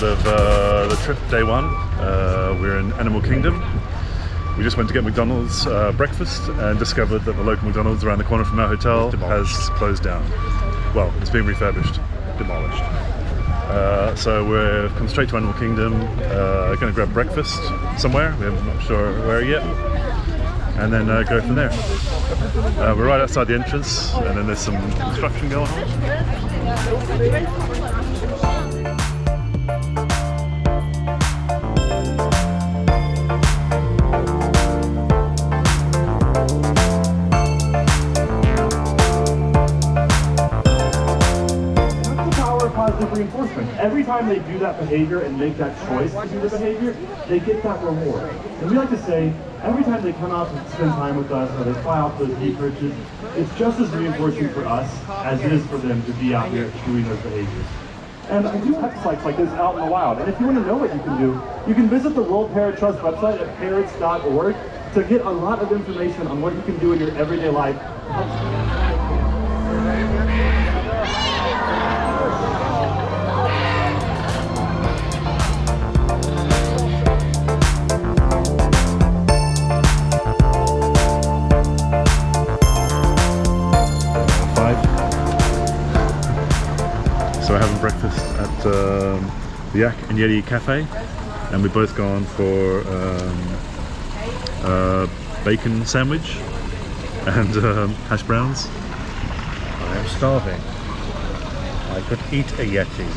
out of the trip, day one. We're in Animal Kingdom. We just went to get McDonald's breakfast and discovered that the local McDonald's around the corner from our hotel has closed down. Well, it's being refurbished. Demolished. So we've come straight to Animal Kingdom, going to grab breakfast somewhere, we're not sure where yet, and then go from there. We're right outside the entrance, and then there's some construction going on. Positive reinforcement. Every time they do that behavior and make that choice to do the behavior, they get that reward. And we like to say, every time they come out to spend time with us or they fly out those deep bridges, it's just as reinforcing for us as it is for them to be out here doing those behaviors. And I do have sites like this out in the wild. And if you want to know what you can do, you can visit the World Parrot Trust website at parrots.org to get a lot of information on what you can do in your everyday life. So we're having breakfast at the Yak and Yeti Cafe, and we've both gone for a bacon sandwich and hash browns. I am starving. I could eat a Yeti.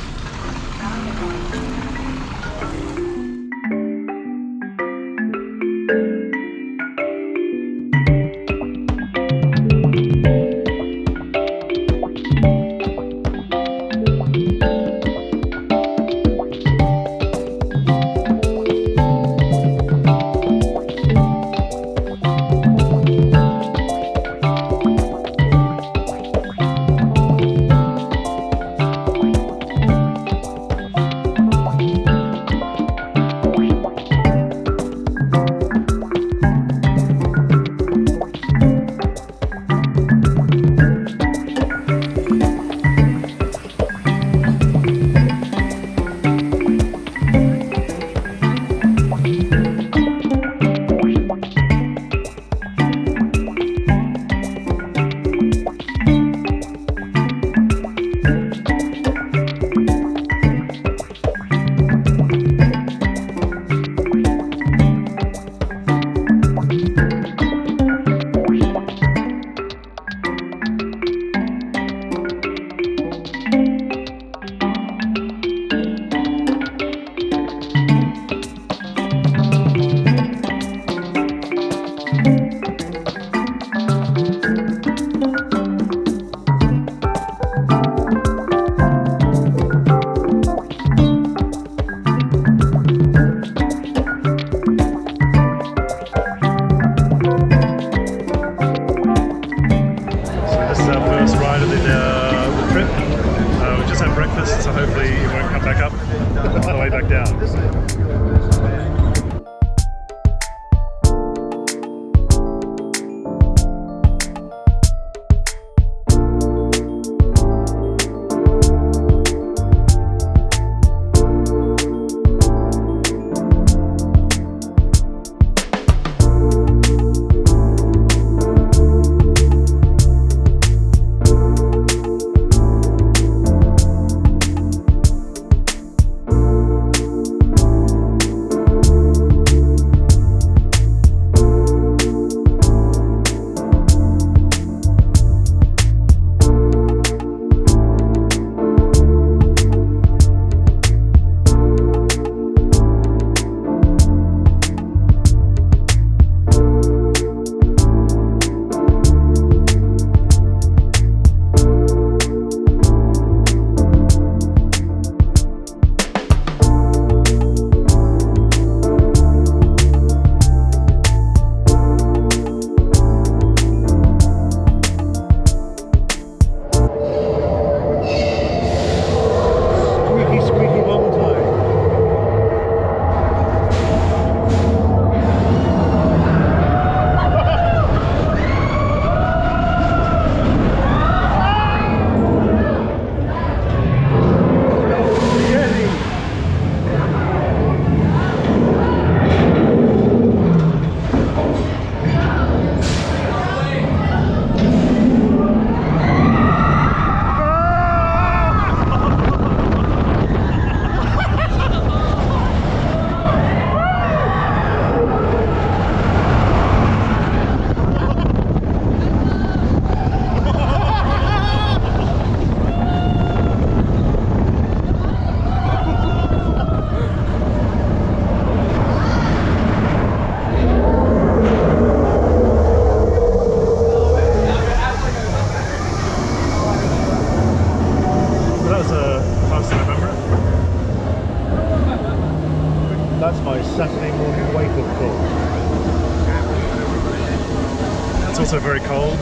also very cold,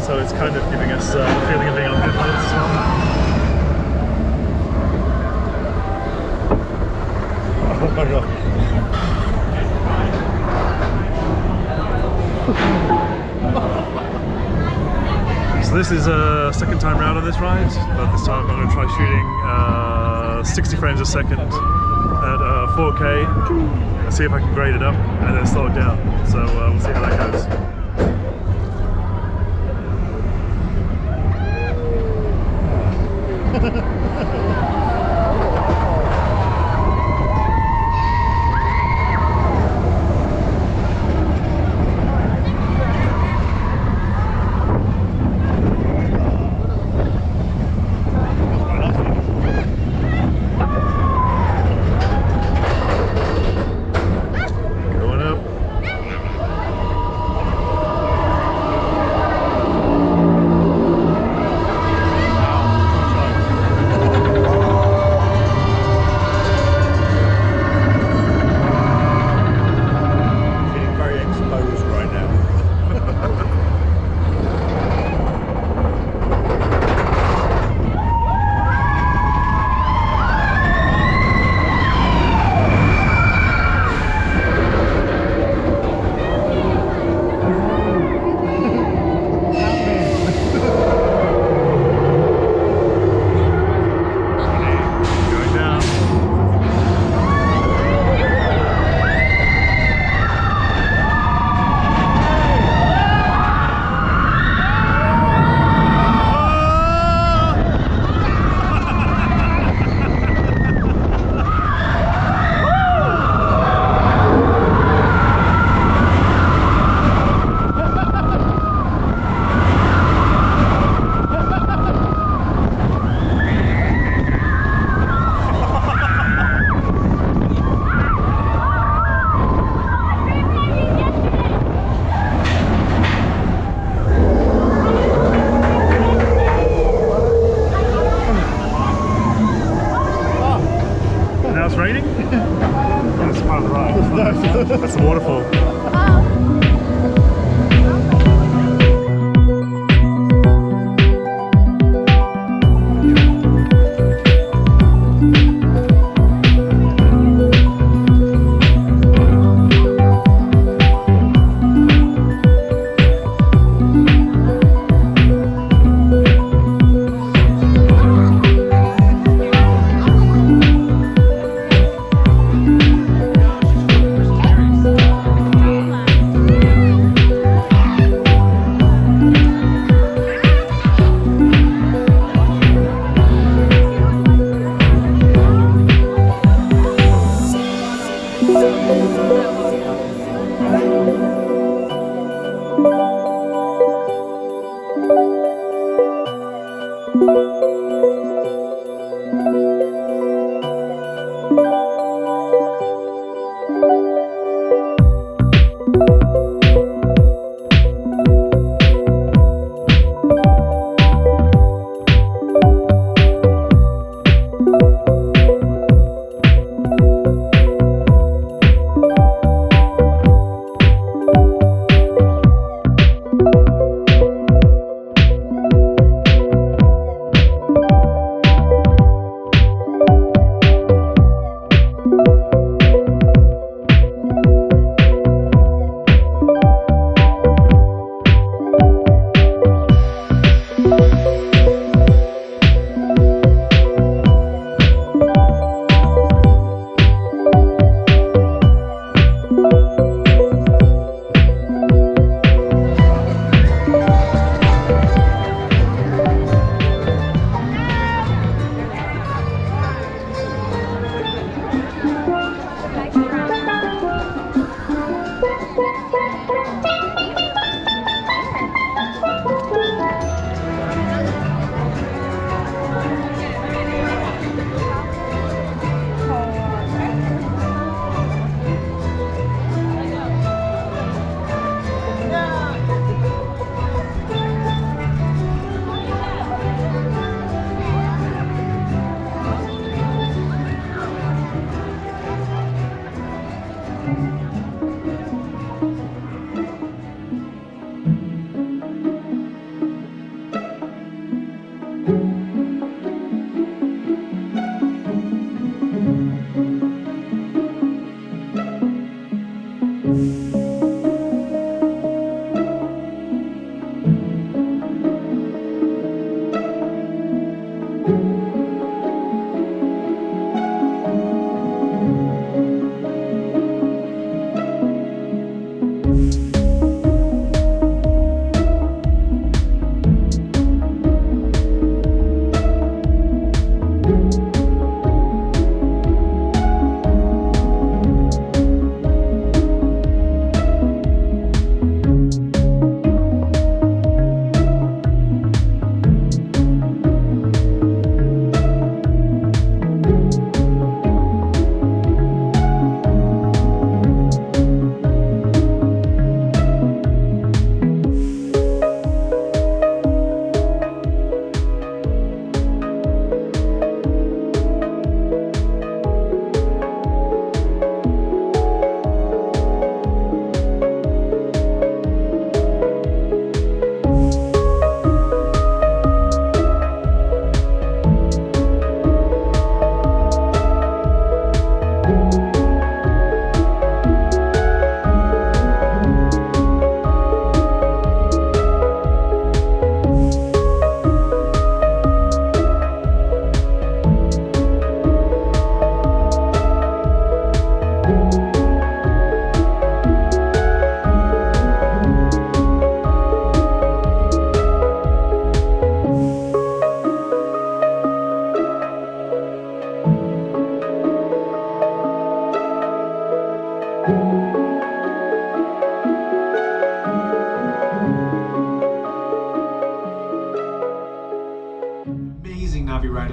so it's kind of giving us the feeling of being on headlights as well. Oh my god. So this is a second time round on this ride, but this time I'm going to try shooting 60 frames a second at 4K, and see if I can grade it up and then slow it down. So we'll see how that goes.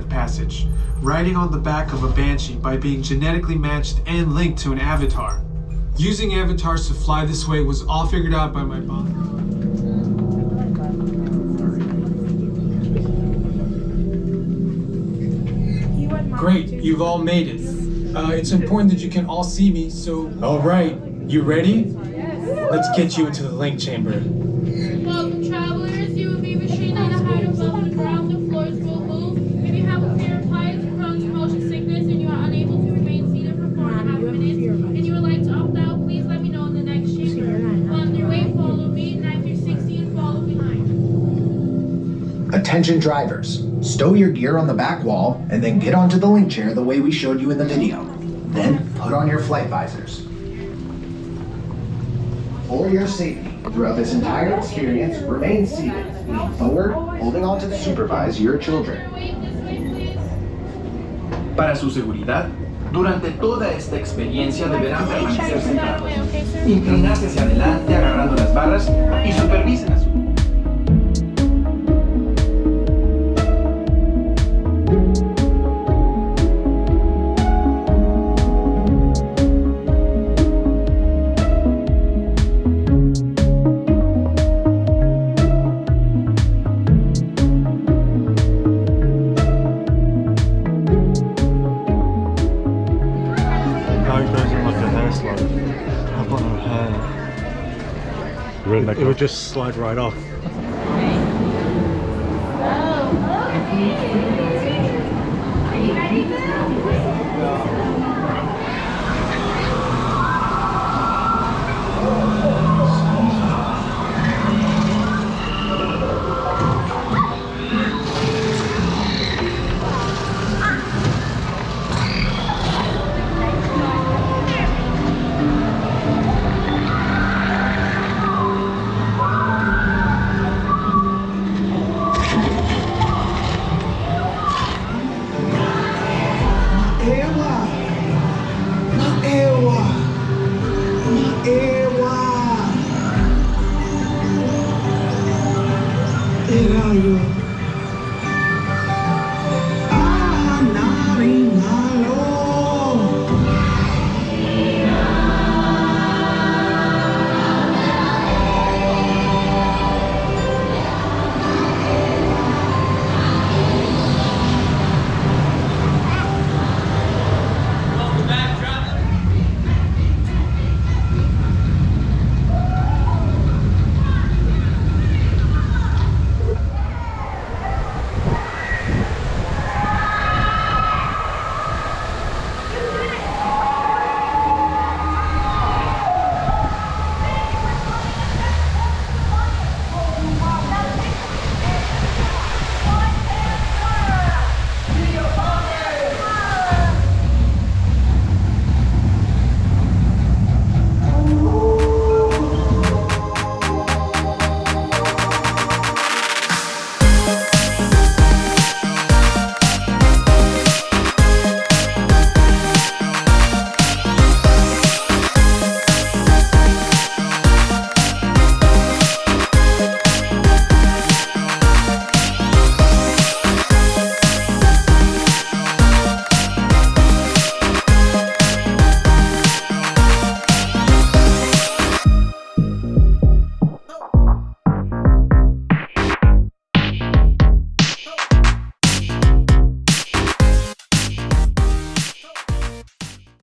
of passage, riding on the back of a banshee by being genetically matched and linked to an avatar. Using avatars to fly this way was all figured out by my boss. Great, you've all made it. It's important that you can all see me, so... Alright, you ready? Let's get you into the link chamber. Welcome, travelers. You will be restrained on a height above the ground. The floors will move. If you have a fear of heights, prone to motion sickness, and you are unable to remain seated for 4.5 minutes, and you would like to opt out, please let me know in the next chamber. On your way, follow me. 9 through 60 and follow behind. Attention drivers, stow your gear on the back wall and then get onto the link chair the way we showed you in the video. Then put on your flight visors. For your safety, throughout this entire experience, remain seated, lean forward, holding on to the supervise your children. Para su seguridad, durante toda esta experiencia deberán permanecer sentados, inclinarse hacia adelante agarrando las barras y supervisen a su... It would just slide right off. Caralho.